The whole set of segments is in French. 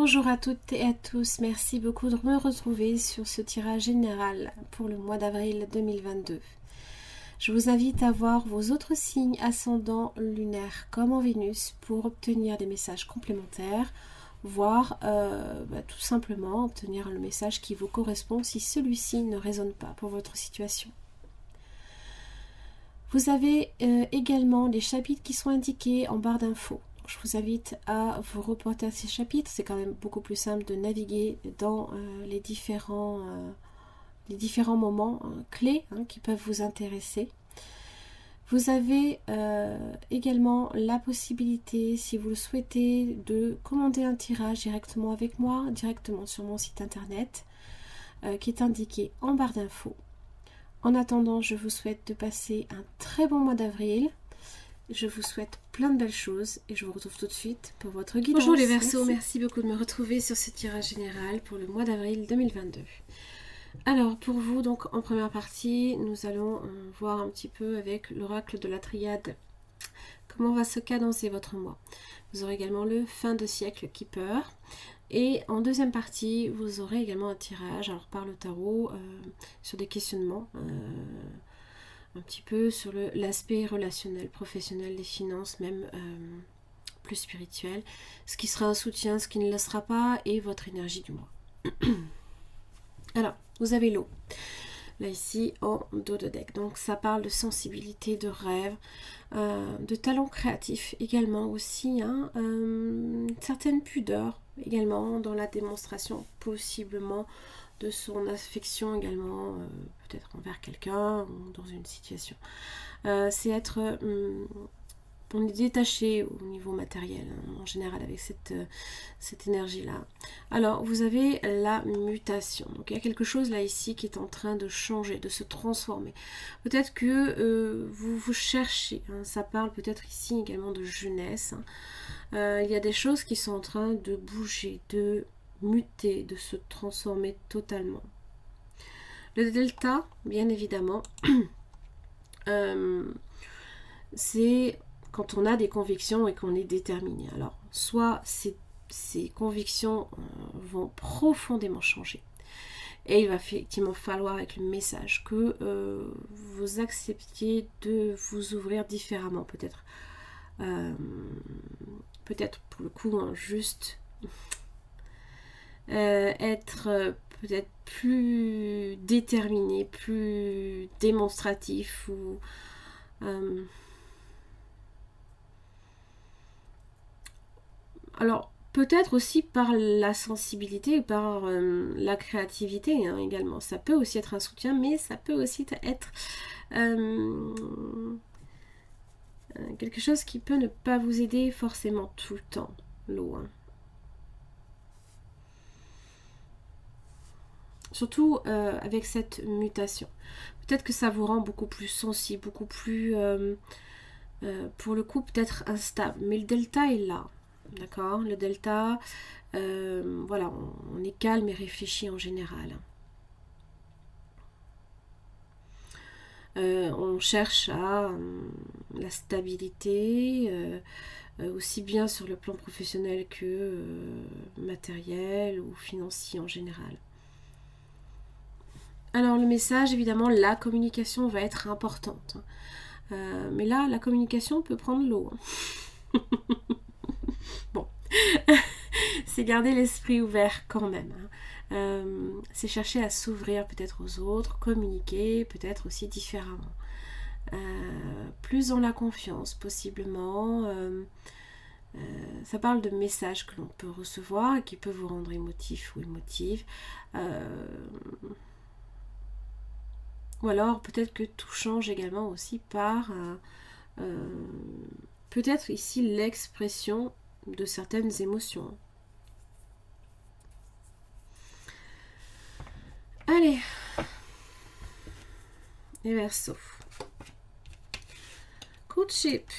Bonjour à toutes et à tous, merci beaucoup de me retrouver sur ce tirage général pour le mois d'avril 2022. Je vous invite à voir vos autres signes ascendants lunaires comme en Vénus pour obtenir des messages complémentaires, voire tout simplement obtenir le message qui vous correspond si celui-ci ne résonne pas pour votre situation. Vous avez également les chapitres qui sont indiqués en barre d'infos. Je vous invite à vous reporter à ces chapitres. C'est quand même beaucoup plus simple de naviguer dans les différents moments clés qui peuvent vous intéresser. Vous avez également la possibilité, si vous le souhaitez, de commander un tirage directement avec moi, directement sur mon site internet, qui est indiqué en barre d'infos. En attendant, je vous souhaite de passer un très bon mois d'avril. Je vous souhaite plein de belles choses et je vous retrouve tout de suite pour votre guidance. Bonjour les Verseaux, merci beaucoup de me retrouver sur ce tirage général pour le mois d'avril 2022. Alors pour vous, donc en première partie, nous allons voir un petit peu avec l'oracle de la triade comment va se cadencer votre mois. Vous aurez également le fin de siècle Keeper. Et en deuxième partie, vous aurez également un tirage alors par le tarot sur des questionnements un petit peu sur l'aspect relationnel, professionnel, des finances, même plus spirituel, ce qui sera un soutien, ce qui ne le sera pas, et votre énergie du mois. Alors, vous avez l'eau, là ici, en dos de deck. Donc ça parle de sensibilité, de rêve, de talent créatif également aussi, une certaine pudeur également dans la démonstration, possiblement, de son affection également, peut-être envers quelqu'un ou dans une situation. C'est être on est détaché au niveau matériel en général avec cette énergie-là. Alors, vous avez la mutation. Donc, il y a quelque chose là ici qui est en train de changer, de se transformer. Peut-être que vous cherchez, ça parle peut-être ici également de jeunesse. Il y a des choses qui sont en train de bouger, de muter, de se transformer totalement. Le delta, bien évidemment, c'est quand on a des convictions et qu'on est déterminé. Alors, soit ces convictions vont profondément changer. Et il va effectivement falloir, avec le message, que vous acceptiez de vous ouvrir différemment. Peut-être pour le coup, juste être peut-être plus déterminé, plus démonstratif ou alors peut-être aussi par la sensibilité et par la créativité également. Ça peut aussi être un soutien, mais ça peut aussi être quelque chose qui peut ne pas vous aider forcément tout le temps, l'eau. Surtout avec cette mutation. Peut-être que ça vous rend beaucoup plus sensible, beaucoup plus, pour le coup, peut-être instable. Mais le delta est là, d'accord? Le delta, voilà, on est calme et réfléchi en général. On cherche à la stabilité, aussi bien sur le plan professionnel que matériel ou financier en général. Alors le message, évidemment, la communication va être importante. Mais là, la communication peut prendre l'eau. Bon, c'est garder l'esprit ouvert quand même. C'est chercher à s'ouvrir peut-être aux autres, communiquer peut-être aussi différemment. Plus dans la confiance, possiblement. Ça parle de messages que l'on peut recevoir et qui peuvent vous rendre émotif ou émotive. Ou alors peut-être que tout change également aussi par peut-être ici l'expression de certaines émotions. Allez, les Verseaux. Courtship.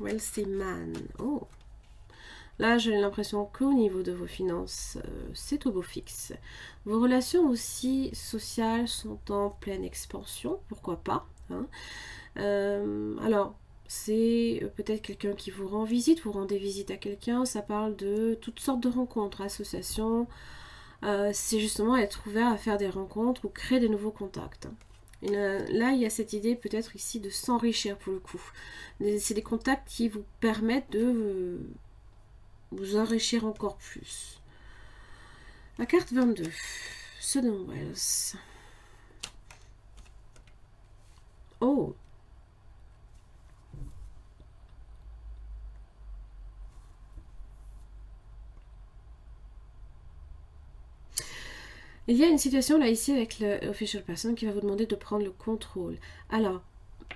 Wealthy man. Oh. Là, j'ai l'impression qu'au niveau de vos finances, c'est au beau fixe. Vos relations aussi sociales sont en pleine expansion, pourquoi pas. Alors, c'est peut-être quelqu'un qui vous rend visite, vous rendez visite à quelqu'un, ça parle de toutes sortes de rencontres, associations, c'est justement être ouvert à faire des rencontres ou créer de nouveaux contacts. Et là, il y a cette idée peut-être ici de s'enrichir pour le coup. C'est des contacts qui vous permettent de vous enrichir encore plus. La carte 22, Southern Wells. Oh! Il y a une situation là ici avec le official person qui va vous demander de prendre le contrôle. Alors,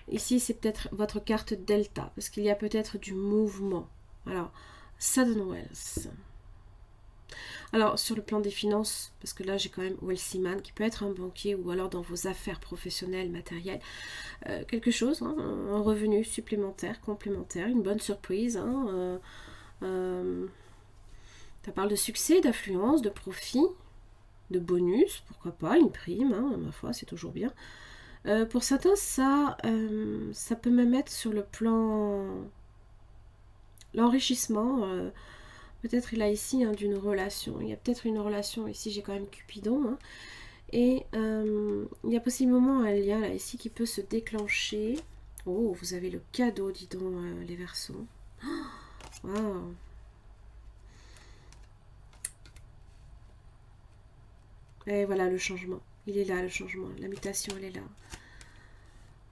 ici c'est peut-être votre carte delta, parce qu'il y a peut-être du mouvement. Alors, Southern Wells. Alors, sur le plan des finances, parce que là j'ai quand même Wealthy Man qui peut être un banquier ou alors dans vos affaires professionnelles, matérielles, quelque chose, hein, un revenu supplémentaire, complémentaire, une bonne surprise. Hein, ça parle de succès, d'affluence, de profit, de bonus, pourquoi pas, une prime, hein, ma foi, c'est toujours bien. Pour certains, ça peut me mettre sur le plan l'enrichissement. Peut-être il a ici hein, d'une relation. Il y a peut-être une relation, ici j'ai quand même Cupidon. Hein, et il y a possiblement un lien là ici qui peut se déclencher. Oh, vous avez le cadeau, dis donc, les Verseaux. Waouh. Et voilà le changement. Il est là, le changement. La mutation, elle est là.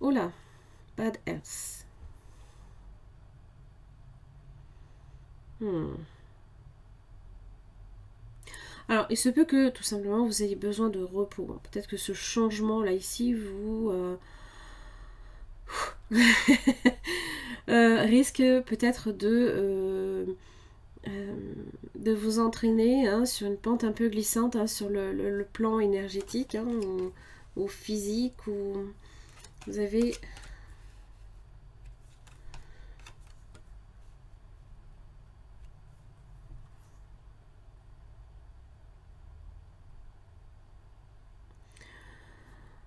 Oh là, Bad Earth. Alors, il se peut que tout simplement vous ayez besoin de repos. Hein. Peut-être que ce changement là ici vous risque peut-être de vous entraîner hein, sur une pente un peu glissante hein, sur le plan énergétique hein, ou physique ou vous avez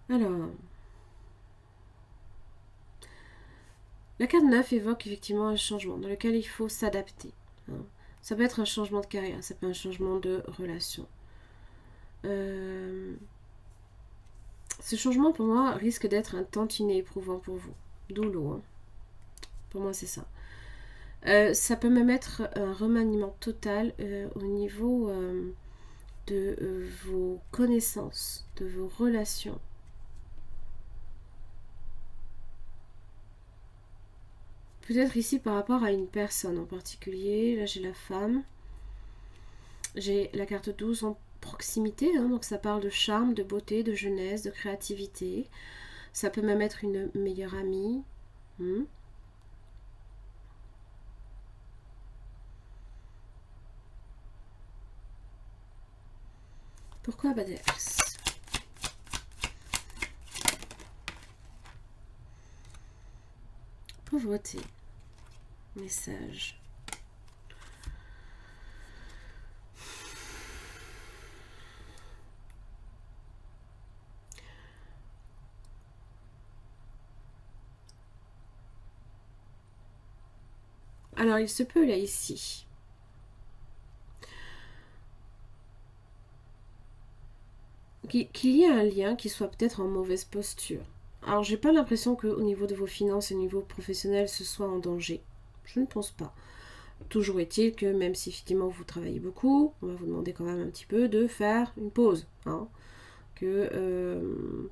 alors la carte 9 évoque effectivement un changement dans lequel il faut s'adapter. Hein. Ça peut être un changement de carrière, ça peut être un changement de relation. Ce changement pour moi risque d'être un tantinet éprouvant pour vous. D'où l'eau. Hein. Pour moi c'est ça. Ça peut même être un remaniement total au niveau de vos connaissances, de vos relations. Peut-être ici par rapport à une personne en particulier. Là j'ai la femme. J'ai la carte 12 en proximité, hein, donc ça parle de charme, de beauté, de jeunesse, de créativité. Ça peut même être une meilleure amie. Pourquoi Baders? Pauvreté. Message. Alors, il se peut là ici qu'il y ait un lien qui soit peut-être en mauvaise posture. Alors, j'ai pas l'impression qu'au niveau de vos finances et au niveau professionnel, ce soit en danger. Je ne pense pas. Toujours est-il que même si effectivement vous travaillez beaucoup, on va vous demander quand même un petit peu de faire une pause. Hein, que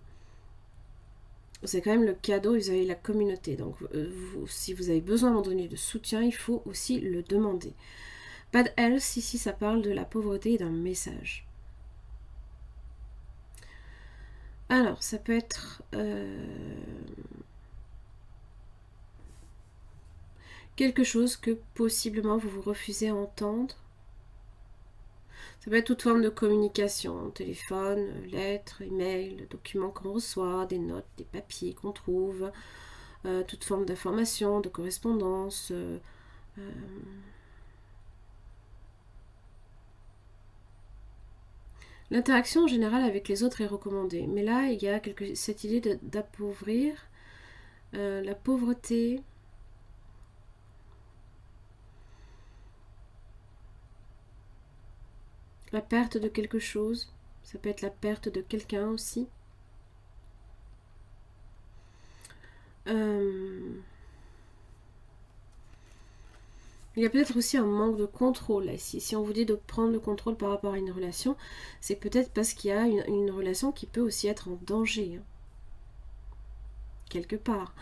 c'est quand même le cadeau, vous avez la communauté. Donc si vous avez besoin à un moment donné de soutien, il faut aussi le demander. Bad Health, ici ça parle de la pauvreté et d'un message. Alors, ça peut être quelque chose que possiblement vous vous refusez à entendre. Ça peut être toute forme de communication, téléphone, lettres, email, documents qu'on reçoit, des notes, des papiers qu'on trouve, toute forme d'information, de correspondance. L'interaction en général avec les autres est recommandée, mais là il y a cette idée d'appauvrir la pauvreté. la perte de quelque chose. Ça peut être la perte de quelqu'un aussi. Il y a peut-être aussi un manque de contrôle là, ici. Si on vous dit de prendre le contrôle par rapport à une relation, c'est peut-être parce qu'il y a une relation qui peut aussi être en danger, hein, quelque part.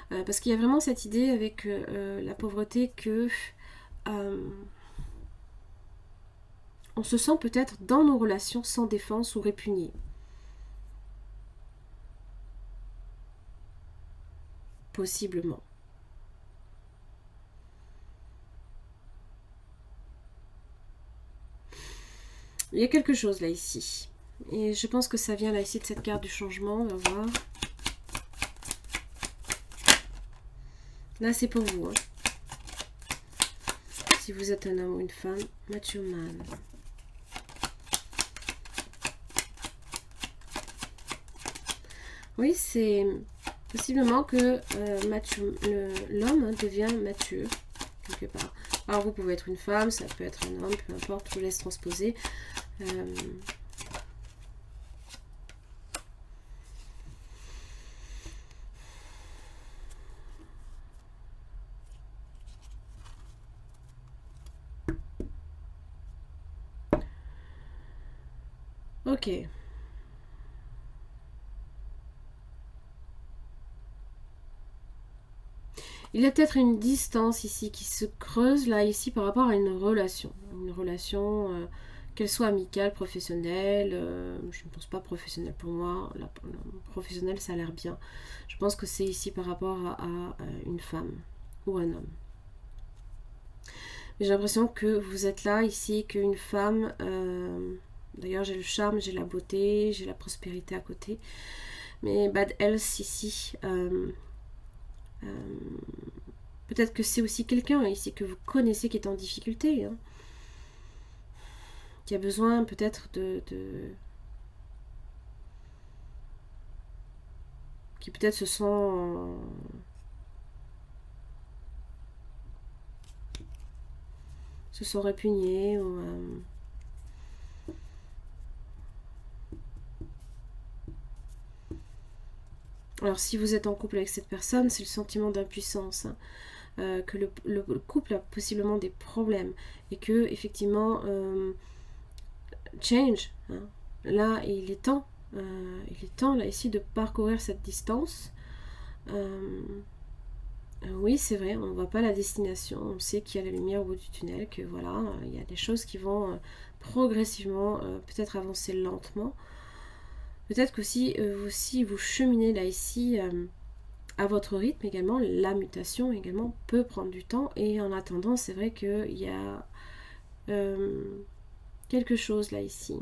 Parce qu'il y a vraiment cette idée avec la pauvreté que on se sent peut-être dans nos relations sans défense ou répugné. Possiblement. Il y a quelque chose là ici. Et je pense que ça vient là ici de cette carte du changement. On va voir. Là c'est pour vous. Hein. Si vous êtes un homme ou une femme, macho man. Oui, c'est possiblement que l'homme devient mature, quelque part. Alors, vous pouvez être une femme, ça peut être un homme, peu importe, je vous laisse transposer. Ok. Il y a peut-être une distance ici qui se creuse là ici par rapport à une relation. Une relation, qu'elle soit amicale, professionnelle. Je ne pense pas professionnelle pour moi. La professionnelle, ça a l'air bien. Je pense que c'est ici par rapport à une femme ou un homme. J'ai l'impression que vous êtes là ici, qu'une femme... D'ailleurs, j'ai le charme, j'ai la beauté, j'ai la prospérité à côté. Mais bad health ici... peut-être que c'est aussi quelqu'un ici que vous connaissez qui est en difficulté, hein, qui a besoin peut-être qui peut-être se sont répugnés ou alors si vous êtes en couple avec cette personne, c'est le sentiment d'impuissance, hein. Que le couple a possiblement des problèmes et que effectivement change, hein. Là il est temps là ici de parcourir cette distance. Oui, c'est vrai, on ne voit pas la destination, on sait qu'il y a la lumière au bout du tunnel, que voilà, il y a des choses qui vont progressivement peut-être avancer lentement. Peut-être qu'aussi si vous cheminez là ici à votre rythme également, la mutation également peut prendre du temps. Et en attendant, c'est vrai qu'il y a quelque chose là ici.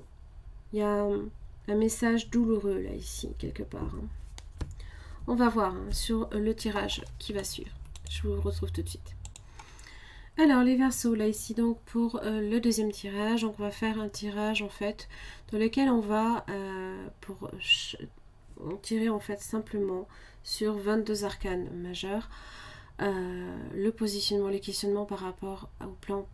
Il y a un message douloureux là ici, quelque part. Hein. On va voir hein, sur le tirage qui va suivre. Je vous retrouve tout de suite. Alors les Verseaux là ici donc pour le deuxième tirage, donc on va faire un tirage en fait dans lequel on va tirer en fait simplement sur 22 arcanes majeurs le positionnement, les questionnements par rapport au plan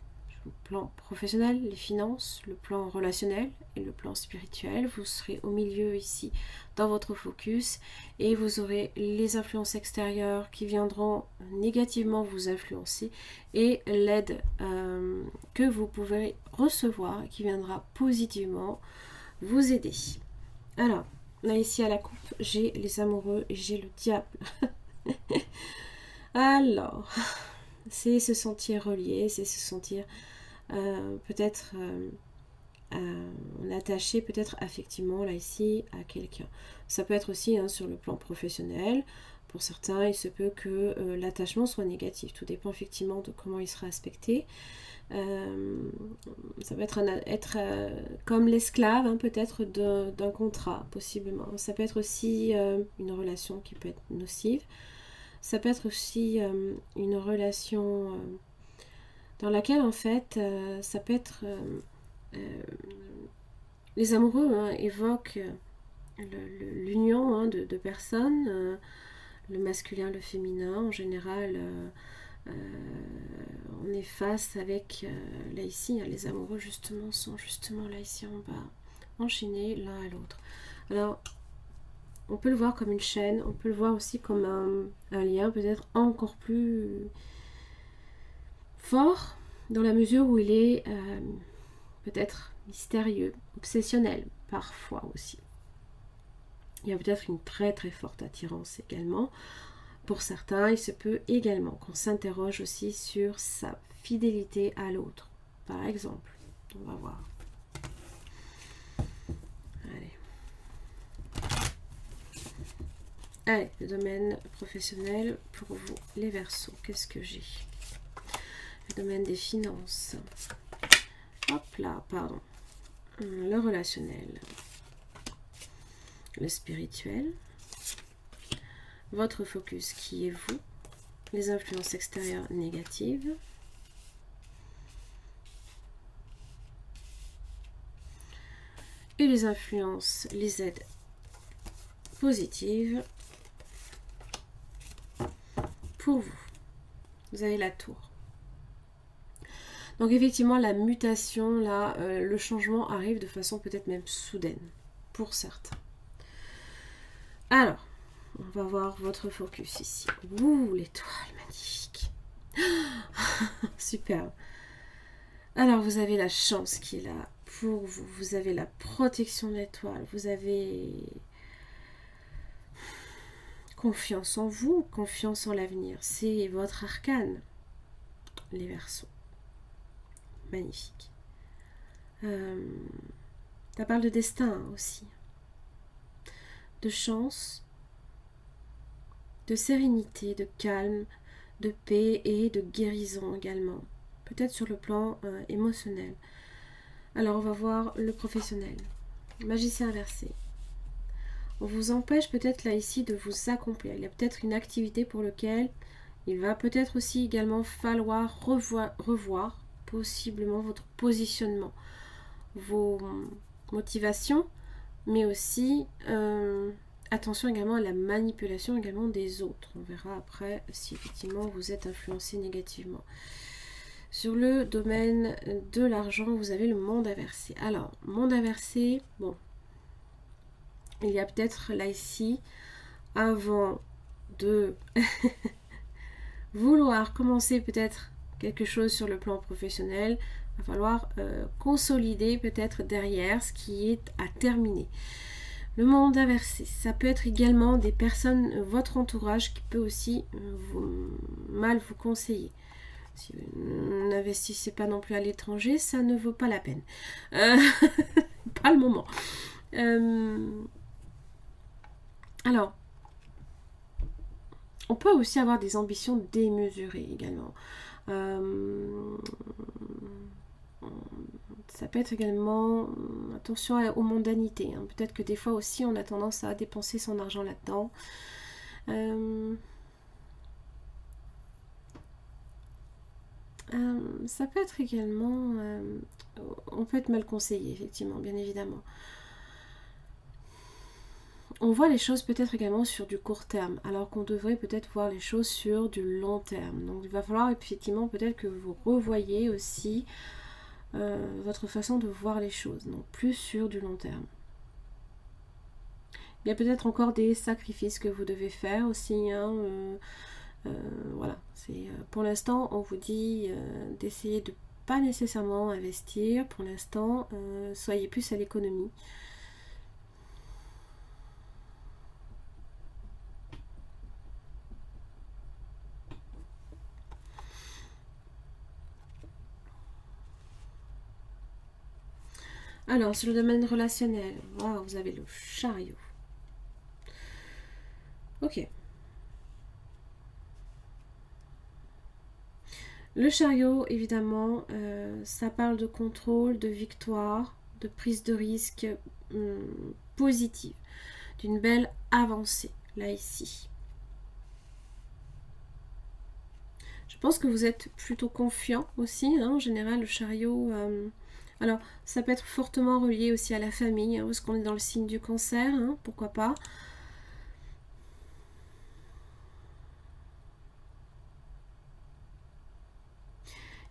professionnel, les finances, le plan relationnel et le plan spirituel. Vous serez au milieu ici dans votre focus et vous aurez les influences extérieures qui viendront négativement vous influencer et l'aide que vous pouvez recevoir qui viendra positivement vous aider. Alors, là ici à la coupe, j'ai les amoureux et j'ai le diable. Alors, c'est se sentir relié, c'est se sentir peut-être attaché, peut-être affectivement là ici à quelqu'un. Ça peut être aussi hein, sur le plan professionnel. Pour certains, il se peut que l'attachement soit négatif. Tout dépend effectivement de comment il sera aspecté. Ça peut être comme l'esclave hein, peut-être d'un contrat, possiblement. Ça peut être aussi une relation qui peut être nocive. Ça peut être aussi une relation dans laquelle en fait ça peut être les amoureux hein, évoquent l'union hein, de personnes, le masculin, le féminin en général. on est face avec, là ici, hein, les amoureux justement sont justement là ici en bas, enchaînés l'un à l'autre. Alors, on peut le voir comme une chaîne, on peut le voir aussi comme un lien peut-être encore plus fort, dans la mesure où il est peut-être mystérieux, obsessionnel, parfois aussi. Il y a peut-être une très très forte attirance également. Pour certains, il se peut également qu'on s'interroge aussi sur sa fidélité à l'autre. Par exemple, on va voir. Allez, le domaine professionnel pour vous, les Verseaux. Qu'est-ce que j'ai? Le domaine des finances. Hop là, pardon. Le relationnel. Le spirituel. Votre focus qui est vous. Les influences extérieures négatives. Et les influences, les aides positives pour vous. Vous avez la tour. Donc effectivement, la mutation, là, le changement arrive de façon peut-être même soudaine, pour certains. Alors, on va voir votre focus ici. Ouh, l'étoile, magnifique. Superbe. Alors, vous avez la chance qui est là pour vous. Vous avez la protection de l'étoile. Vous avez confiance en vous, confiance en l'avenir. C'est votre arcane, les Verseaux. Magnifique. Ça parle de destin aussi. De chance, de sérénité, de calme, de paix et de guérison également. Peut-être sur le plan émotionnel. Alors on va voir le professionnel. Magicien inversé. On vous empêche peut-être là ici de vous accomplir. Il y a peut-être une activité pour laquelle il va peut-être aussi également falloir revoir possiblement votre positionnement, vos motivations, mais aussi attention également à la manipulation également des autres. On verra après si effectivement vous êtes influencé négativement. Sur le domaine de l'argent, vous avez le monde inversé. Alors, monde inversé, bon, il y a peut-être là ici, avant de vouloir commencer peut-être quelque chose sur le plan professionnel, il va falloir consolider peut-être derrière ce qui est à terminer. Le monde inversé, ça peut être également des personnes, votre entourage qui peut aussi mal vous conseiller. Si vous n'investissez pas non plus à l'étranger, ça ne vaut pas la peine. Pas le moment. Alors, on peut aussi avoir des ambitions démesurées également. Ça peut être également, attention aux mondanités. Hein. Peut-être que des fois aussi, on a tendance à dépenser son argent là-dedans. Ça peut être également, on peut être mal conseillé, effectivement, bien évidemment. On voit les choses peut-être également sur du court terme, alors qu'on devrait peut-être voir les choses sur du long terme. Donc il va falloir effectivement peut-être que vous revoyiez aussi votre façon de voir les choses, donc plus sur du long terme. Il y a peut-être encore des sacrifices que vous devez faire aussi, hein, voilà, c'est pour l'instant on vous dit d'essayer de pas nécessairement investir, pour l'instant soyez plus à l'économie. Alors sur le domaine relationnel, wow, vous avez le chariot. Ok. Le chariot, évidemment, ça parle de contrôle, de victoire, de prise de risque positive, d'une belle avancée, là, ici. Je pense que vous êtes plutôt confiant aussi, hein, en général, le chariot. Alors, ça peut être fortement relié aussi à la famille, hein, parce qu'on est dans le signe du cancer, hein, pourquoi pas.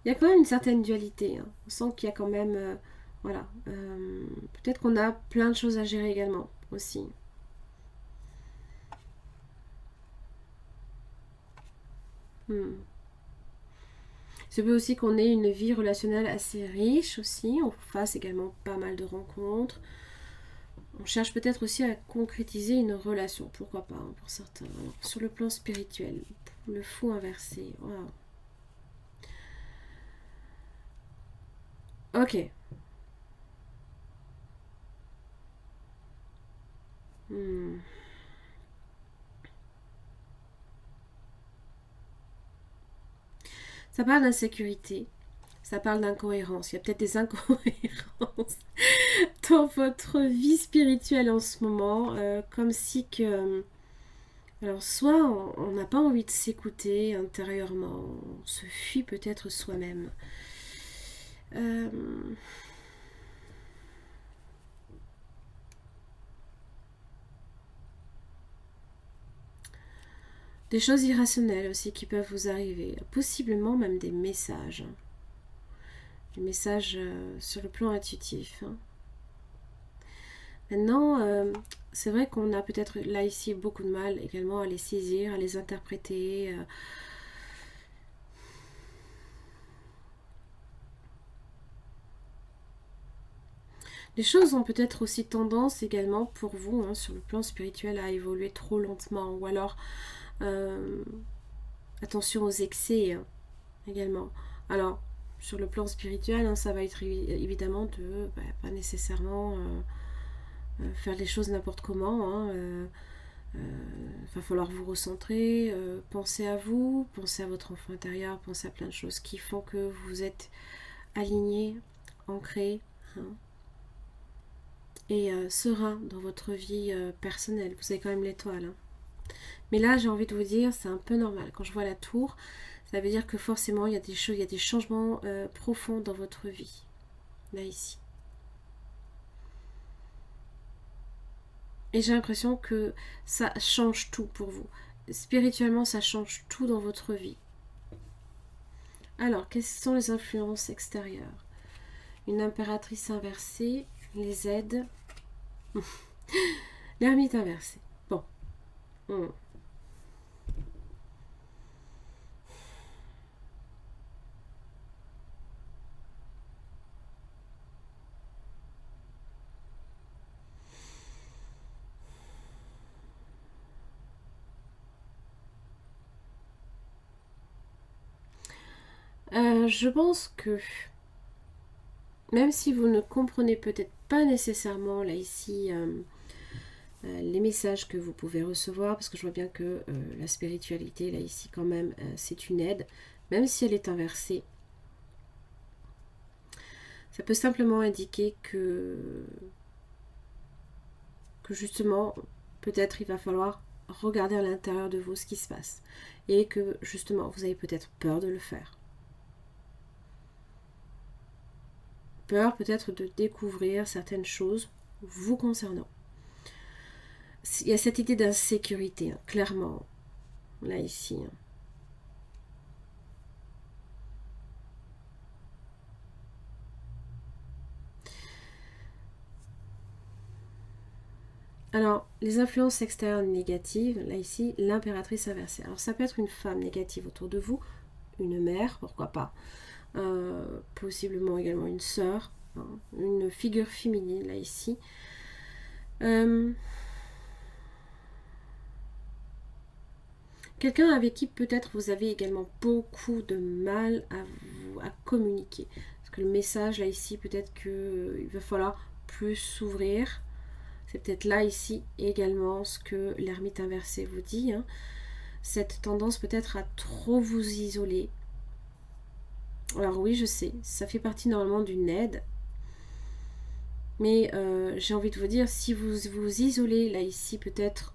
Il y a quand même une certaine dualité. Hein. On sent qu'il y a quand même... voilà. Peut-être qu'on a plein de choses à gérer également, aussi. C'est peut aussi qu'on ait une vie relationnelle assez riche aussi. On fasse également pas mal de rencontres. On cherche peut-être aussi à concrétiser une relation. Pourquoi pas, hein, pour certains. Alors, sur le plan spirituel, le fou inversé. Wow. Ok. Hmm. Ça parle d'insécurité, ça parle d'incohérence. Il y a peut-être des incohérences dans votre vie spirituelle en ce moment, comme si que... Alors soit on n'a pas envie de s'écouter intérieurement, on se fuit peut-être soi-même. Euh, des choses irrationnelles aussi qui peuvent vous arriver, possiblement même des messages. Des messages sur le plan intuitif. Hein. Maintenant, c'est vrai qu'on a peut-être là ici beaucoup de mal également à les saisir, à les interpréter. Les choses ont peut-être aussi tendance également pour vous, hein, sur le plan spirituel, à évoluer trop lentement. Ou alors, euh, attention aux excès hein, également. Alors, sur le plan spirituel, hein, ça va être évidemment de pas nécessairement faire les choses n'importe comment. Hein, va falloir vous recentrer, penser à vous, penser à votre enfant intérieur, penser à plein de choses qui font que vous êtes aligné, ancré hein, et serein dans votre vie personnelle. Vous avez quand même l'étoile. Hein. Mais là, j'ai envie de vous dire, c'est un peu normal. Quand je vois la tour, ça veut dire que forcément, il y a des choses, il y a des changements profonds dans votre vie. Là, ici. Et j'ai l'impression que ça change tout pour vous. Spirituellement, ça change tout dans votre vie. Alors, quelles sont les influences extérieures? Une impératrice inversée, les aides. L'ermite inversée. Bon. Je pense que même si vous ne comprenez peut-être pas nécessairement là ici les messages que vous pouvez recevoir, parce que je vois bien que la spiritualité là ici quand même c'est une aide, même si elle est inversée, ça peut simplement indiquer que justement peut-être il va falloir regarder à l'intérieur de vous ce qui se passe et que justement vous avez peut-être peur de le faire. Peur peut-être de découvrir certaines choses vous concernant. Il y a cette idée d'insécurité, hein, clairement, là ici. Hein. Alors, les influences extérieures négatives, là ici, l'impératrice inversée. Alors, ça peut être une femme négative autour de vous, une mère, pourquoi pas, possiblement également une sœur, hein, une figure féminine, là ici. Quelqu'un avec qui peut-être vous avez également beaucoup de mal à communiquer. Parce que le message, là ici, peut-être qu'il va falloir plus s'ouvrir. C'est peut-être là ici également ce que l'ermite inversé vous dit. Hein. Cette tendance peut-être à trop vous isoler. Alors oui, je sais, ça fait partie normalement d'une aide. Mais j'ai envie de vous dire, si vous vous isolez là ici peut-être,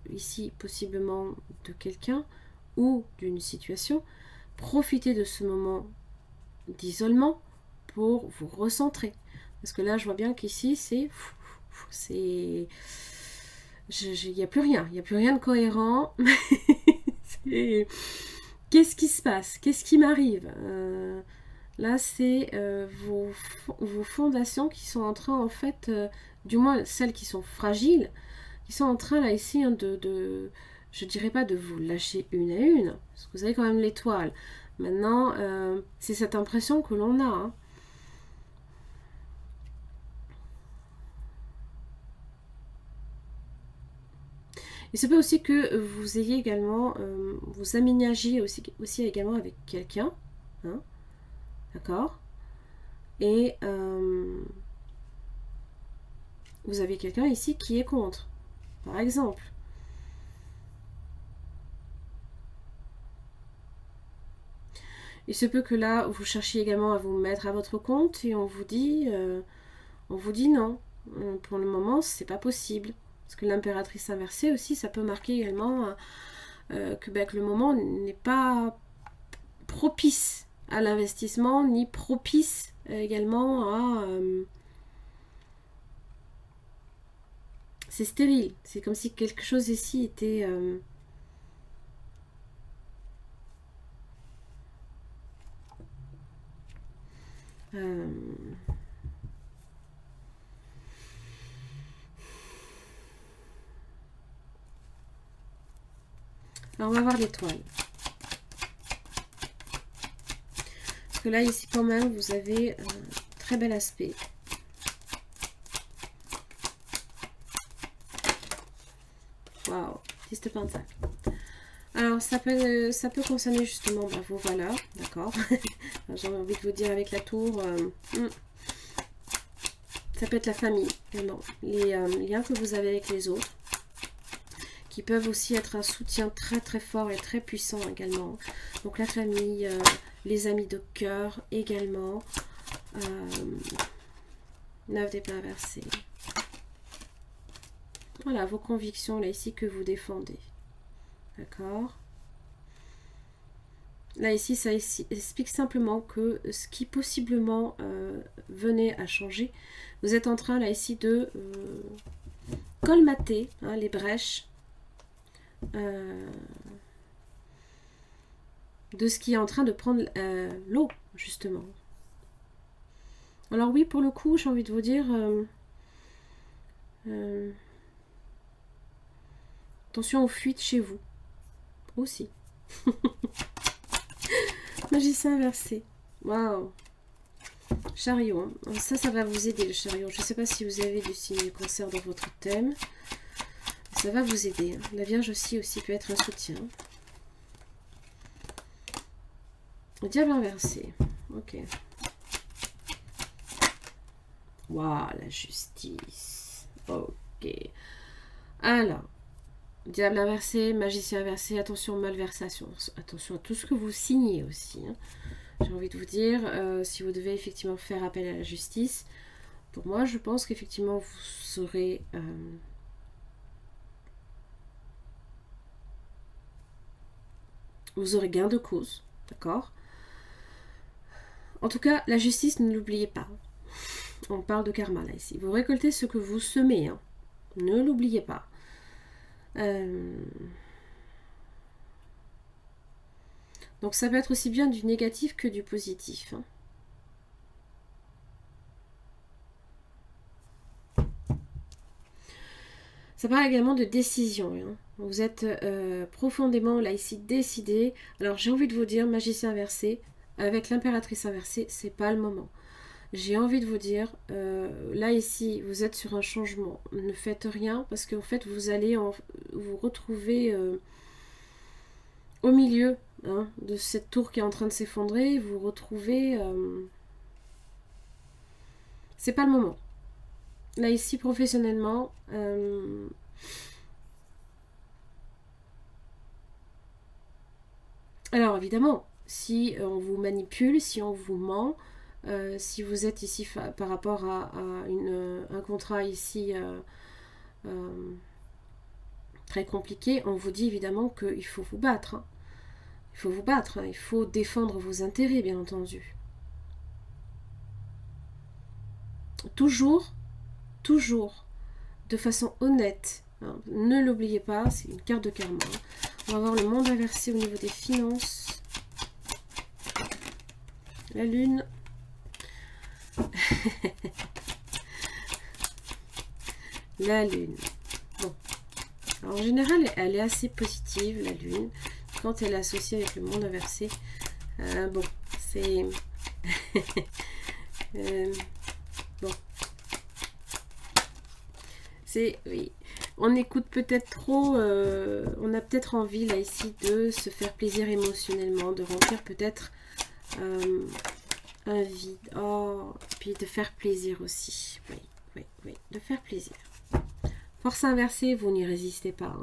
ici possiblement de quelqu'un ou d'une situation, profitez de ce moment d'isolement pour vous recentrer. Parce que là, je vois bien qu'ici, il n'y a plus rien. Il n'y a plus rien de cohérent. Qu'est-ce qui se passe? Qu'est-ce qui m'arrive? Là, c'est vos fondations qui sont en train, en fait, du moins celles qui sont fragiles, qui sont en train, là, ici, hein, je dirais pas de vous lâcher une à une, parce que vous avez quand même l'étoile. Maintenant, c'est cette impression que l'on a, hein. Il se peut aussi que vous ayez également, vous aménagiez aussi également avec quelqu'un, hein, d'accord? Et vous avez quelqu'un ici qui est contre, par exemple. Il se peut que là, vous cherchiez également à vous mettre à votre compte et on vous dit non. Pour le moment, c'est pas possible. Parce que l'impératrice inversée aussi, ça peut marquer également que le moment n'est pas propice à l'investissement, ni propice également à... c'est stérile. C'est comme si quelque chose ici était... Alors, on va voir l'étoile. Parce que là, ici, quand même, vous avez un très bel aspect. Waouh, 10 de pentacle. Alors, ça peut concerner justement vos valeurs, d'accord. J'ai envie de vous dire avec la tour, ça peut être la famille, non, les liens que vous avez avec les autres, qui peuvent aussi être un soutien très très fort et très puissant également. Donc la famille, les amis de cœur également. 9 d'épée inversée. Voilà, vos convictions là ici que vous défendez. D'accord. Là ici, ça explique simplement que ce qui possiblement venait à changer, vous êtes en train là ici de colmater hein, les brèches de ce qui est en train de prendre l'eau, justement. Alors oui, pour le coup, j'ai envie de vous dire... attention aux fuites chez vous. Aussi. Magicien inversé. Waouh. Chariot. Hein. Ça va vous aider, le chariot. Je ne sais pas si vous avez du signe cancer dans votre thème. Ça va vous aider. Hein. La Vierge aussi peut être un soutien. Le diable inversé. Ok. Waouh, la justice. Ok. Alors, diable inversé, magicien inversé, attention malversation. Attention à tout ce que vous signez aussi. Hein. J'ai envie de vous dire, si vous devez effectivement faire appel à la justice, pour moi, je pense qu'effectivement, vous serez... vous aurez gain de cause, d'accord? En tout cas, la justice, ne l'oubliez pas. On parle de karma, là, ici. Vous récoltez ce que vous semez, hein. Ne l'oubliez pas. Donc, ça peut être aussi bien du négatif que du positif, hein. Ça parle également de décision. Hein. Vous êtes profondément, là, ici, décidé. Alors, j'ai envie de vous dire, magicien inversé, avec l'impératrice inversée, c'est pas le moment. J'ai envie de vous dire, là, ici, vous êtes sur un changement. Ne faites rien, parce qu'en fait, vous allez vous retrouver au milieu hein, de cette tour qui est en train de s'effondrer. Vous retrouvez... c'est pas le moment. Là, ici, professionnellement... alors, évidemment, si on vous manipule, si on vous ment, si vous êtes ici par rapport à un contrat ici très compliqué, on vous dit évidemment qu'il faut vous battre. Hein. Il faut vous battre, hein. Il faut défendre vos intérêts, bien entendu. Toujours, de façon honnête. Hein. Ne l'oubliez pas, c'est une carte de karma. Hein. On va voir le monde inversé au niveau des finances. La lune. La lune. Bon. Alors, en général, elle est assez positive, la lune. Quand elle est associée avec le monde inversé. Bon, c'est... bon. C'est... Oui. On écoute peut-être trop... on a peut-être envie, là, ici, de se faire plaisir émotionnellement. De remplir peut-être un vide. Oh, puis de faire plaisir aussi. Oui, oui, oui. De faire plaisir. Force inversée, vous n'y résistez pas.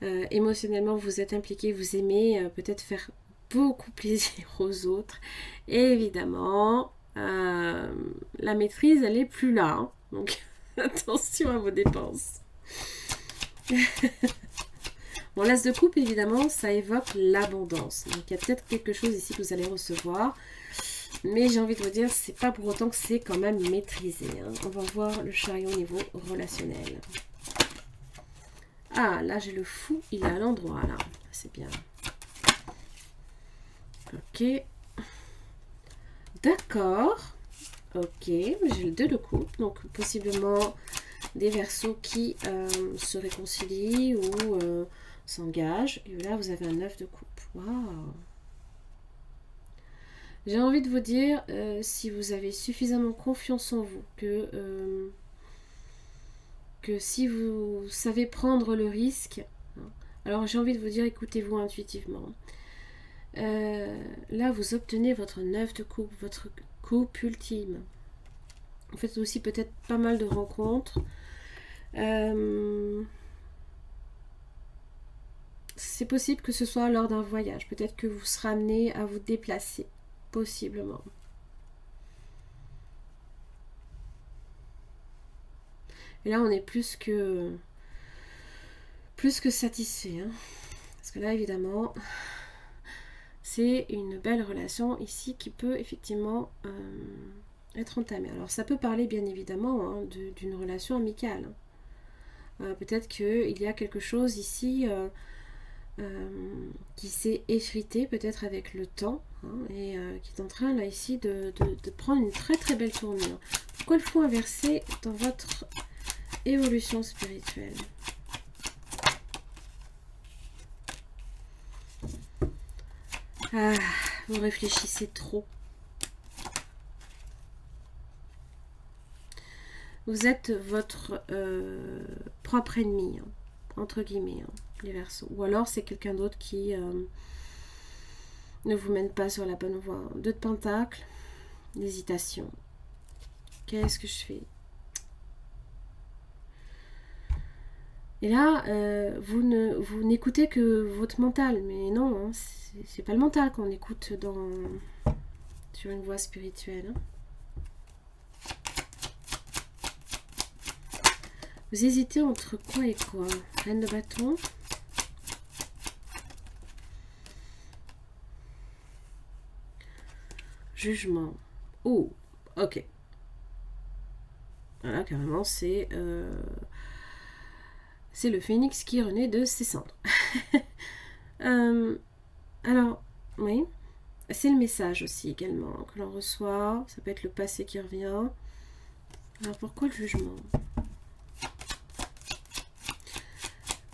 Hein. Émotionnellement, vous êtes impliqué, vous aimez peut-être faire beaucoup plaisir aux autres. Et évidemment, la maîtrise, elle est plus là. Hein. Donc, attention à vos dépenses. Bon, l'as de coupe, évidemment, ça évoque l'abondance. Donc, il y a peut-être quelque chose ici que vous allez recevoir. Mais j'ai envie de vous dire, c'est pas pour autant que c'est quand même maîtrisé. Hein. On va voir le chariot au niveau relationnel. Ah, là, j'ai le fou. Il est à l'endroit, là. C'est bien. Ok. D'accord. Ok. J'ai le 2 de coupe. Donc, possiblement des Verseaux qui se réconcilient ou s'engagent. Et là, vous avez un 9 de coupe. Waouh. J'ai envie de vous dire, si vous avez suffisamment confiance en vous, que si vous savez prendre le risque, hein, alors j'ai envie de vous dire, écoutez-vous intuitivement. Là, vous obtenez votre 9 de coupe, votre coupe ultime. Vous faites aussi peut-être pas mal de rencontres. C'est possible que ce soit lors d'un voyage. Peut-être que vous serez amené à vous déplacer. Possiblement. Et là, on est plus que satisfait. Hein. Parce que là, évidemment, c'est une belle relation ici qui peut effectivement être entamée. Alors, ça peut parler bien évidemment hein, d'une relation amicale. Peut-être qu'il y a quelque chose ici qui s'est effrité peut-être avec le temps hein, et qui est en train là ici de prendre une très très belle tournure. Pourquoi le fou inversé dans votre évolution spirituelle? Ah, vous réfléchissez trop. Vous êtes votre propre ennemi, hein, entre guillemets, hein, les Verseaux. Ou alors c'est quelqu'un d'autre qui ne vous mène pas sur la bonne voie. 2 de Pentacles, l'hésitation. Qu'est-ce que je fais? Et là, vous n'écoutez que votre mental. Mais non, hein, c'est pas le mental qu'on écoute sur une voie spirituelle. Hein. Vous hésitez entre quoi et quoi? Reine de bâton. Jugement. Oh, ok. Voilà, carrément, c'est le phénix qui renaît de ses cendres. Alors, oui. C'est le message aussi également que l'on reçoit. Ça peut être le passé qui revient. Alors, pourquoi le jugement?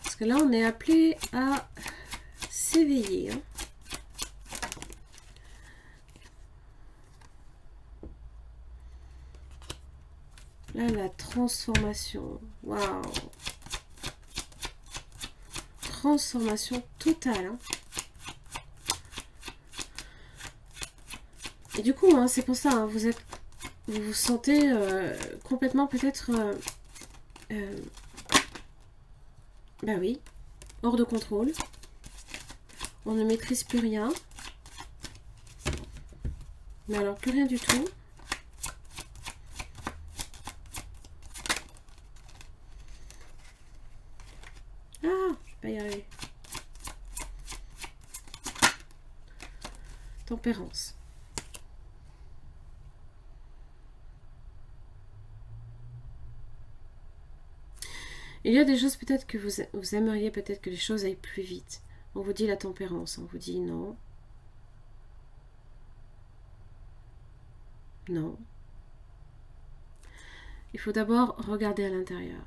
Parce que là, on est appelé à s'éveiller. Hein. Là, la transformation. Waouh! Transformation totale. Hein. Et du coup, hein, c'est pour ça, hein, vous vous sentez complètement peut-être... bah oui, hors de contrôle. On ne maîtrise plus rien. Mais alors, plus rien du tout. Ah, je vais pas y arriver. Tempérance. Il y a des choses peut-être que vous aimeriez peut-être que les choses aillent plus vite. On vous dit la tempérance, on vous dit non. Non. Il faut d'abord regarder à l'intérieur.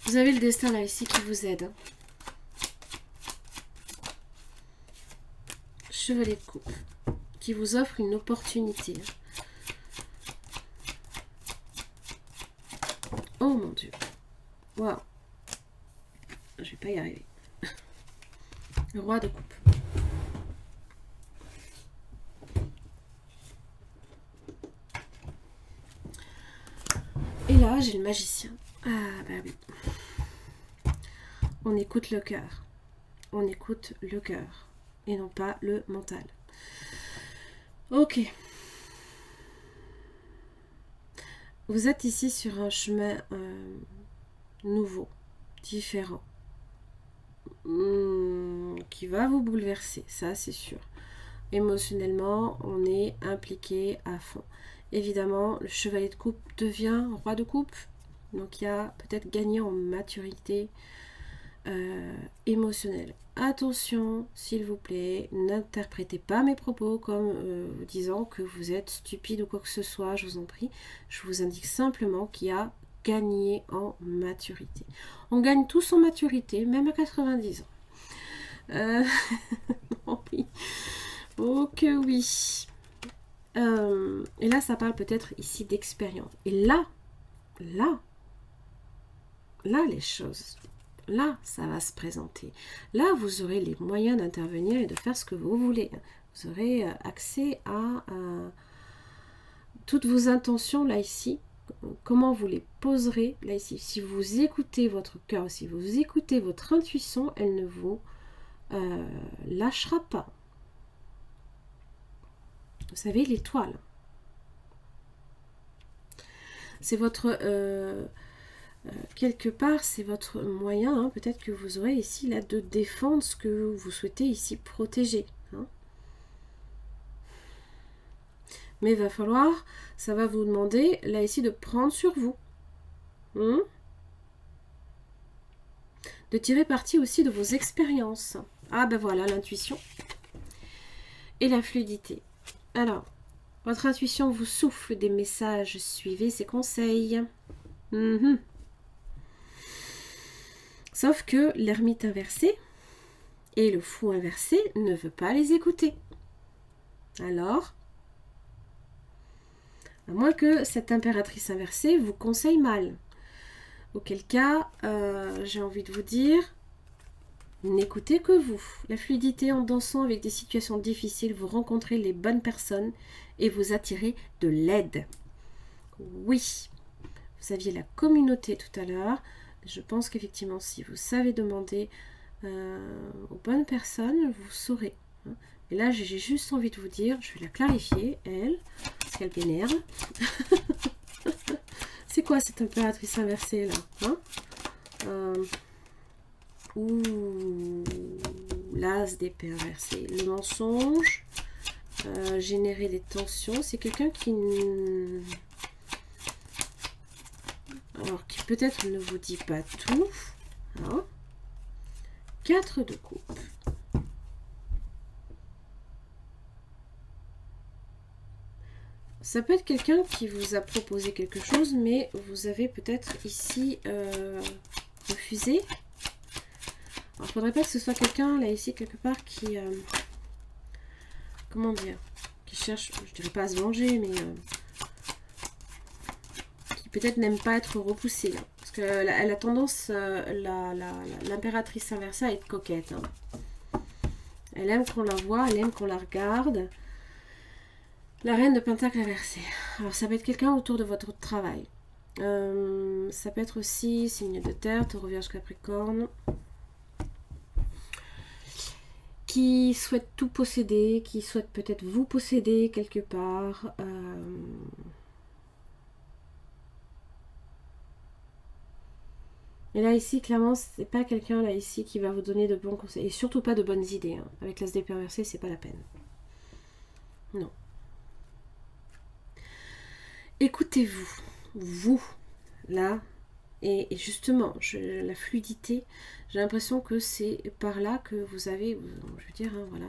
Vous avez le destin là ici qui vous aide. Chevalier de coupe qui vous offre une opportunité. Oh mon Dieu. Waouh. Je vais pas y arriver. Le roi de coupe. Et là, j'ai le magicien. Ah bah oui. On écoute le cœur. On écoute le cœur. Et non pas le mental. Ok. Vous êtes ici sur un chemin nouveau, différent, qui va vous bouleverser, ça c'est sûr. Émotionnellement, on est impliqué à fond. Évidemment, le chevalier de coupe devient roi de coupe. Donc il y a peut-être gagné en maturité émotionnelle. Attention, s'il vous plaît, n'interprétez pas mes propos comme vous disant que vous êtes stupide ou quoi que ce soit, je vous en prie. Je vous indique simplement qu'il y a gagné en maturité. On gagne tous en maturité, même à 90 ans. Oh oui. Oh que oui. Et là, ça parle peut-être ici d'expérience. Et là, les choses... Là, ça va se présenter. Là, vous aurez les moyens d'intervenir et de faire ce que vous voulez. Vous aurez accès à toutes vos intentions là ici. Comment vous les poserez là ici. Si vous écoutez votre cœur, si vous écoutez votre intuition, elle ne vous lâchera pas. Vous savez, l'étoile. C'est votre... quelque part, c'est votre moyen, hein, peut-être que vous aurez ici là de défendre ce que vous souhaitez ici protéger. Hein. Mais il va falloir, ça va vous demander là ici de prendre sur vous. Hein, de tirer parti aussi de vos expériences. Ah ben voilà, l'intuition et la fluidité. Alors, votre intuition vous souffle des messages, suivez ses conseils. Sauf que l'ermite inversé et le fou inversé ne veut pas les écouter. Alors, à moins que cette impératrice inversée vous conseille mal. Auquel cas, j'ai envie de vous dire, n'écoutez que vous. La fluidité en dansant avec des situations difficiles, vous rencontrez les bonnes personnes et vous attirez de l'aide. Oui, vous aviez la communauté tout à l'heure. Je pense qu'effectivement, si vous savez demander aux bonnes personnes, vous saurez. Hein. Et là, j'ai juste envie de vous dire, je vais la clarifier, elle, parce qu'elle m'énerve. C'est quoi cette impératrice inversée, là, hein, ouh, l'as d'épée inversée. Le mensonge, générer des tensions. C'est quelqu'un qui... Alors, qui peut-être ne vous dit pas tout. Hein. 4 de coupe. Ça peut être quelqu'un qui vous a proposé quelque chose, mais vous avez peut-être ici refusé. Alors, il ne faudrait pas que ce soit quelqu'un, là, ici, quelque part, qui... comment dire, qui cherche, je dirais pas à se venger, mais... qui peut-être n'aime pas être repoussé. Là. Parce qu'elle a tendance, l'impératrice inversée, à être coquette. Hein. Elle aime qu'on la voit, elle aime qu'on la regarde. La reine de Pentacle inversée. Alors, ça peut être quelqu'un autour de votre travail. Ça peut être aussi signe de terre, taureau, vierge, capricorne. Qui souhaite tout posséder, qui souhaite peut-être vous posséder quelque part. Et là, ici, clairement, c'est pas quelqu'un, là, ici, qui va vous donner de bons conseils. Et surtout pas de bonnes idées. Hein. Avec l'as d'épée inversée, c'est pas la peine. Non. Écoutez-vous. Vous, là. Et justement, la fluidité, j'ai l'impression que c'est par là que vous avez, je veux dire, hein, voilà,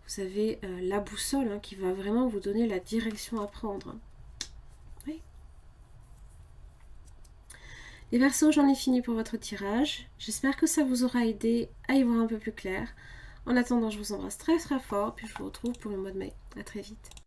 vous avez la boussole hein, qui va vraiment vous donner la direction à prendre. Oui. Les Verseaux, j'en ai fini pour votre tirage. J'espère que ça vous aura aidé à y voir un peu plus clair. En attendant, je vous embrasse très très fort, puis je vous retrouve pour le mois de mai. À très vite.